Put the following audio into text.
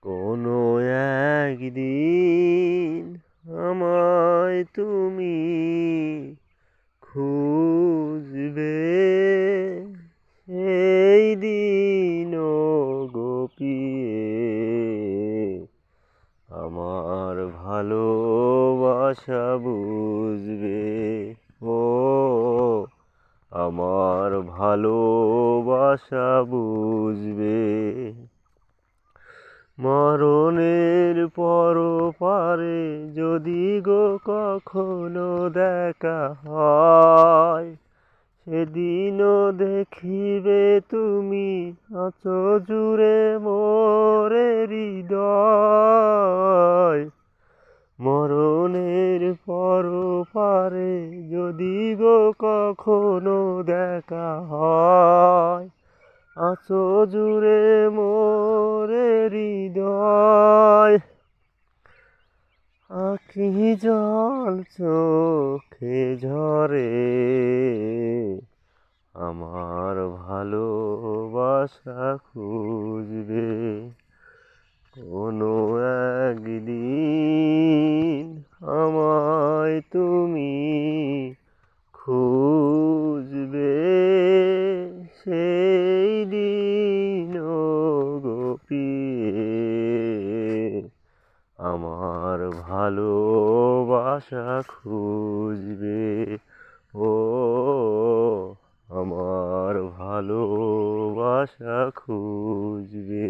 কোনো একদিন আমায় তুমি খুঁজবে, সেই দিনও গোপিয়ে আমার ভালোবাসা বুঝবে। ও আমার ভালোবাসা বুঝবে। মরণের পরপারে যদি গো কখনো দেখা হয়, সেদিনও দেখিবে তুমি আছো জুড়ে মোরে হৃদয়। মরণের পরপারে যদি গো কখনো দেখা হয়, আছো জুড়ে মোরে হৃদয়। আঁখি জল চোখে ঝরে, আমার ভালোবাসা খুঁজবে। কোনো একদিন আমায় তুমি খুঁজবে, সেই দিনও গোপিয়ে আমার ভালোবাসা খুঁজবে। ও আমার ভালোবাসা খুঁজবে।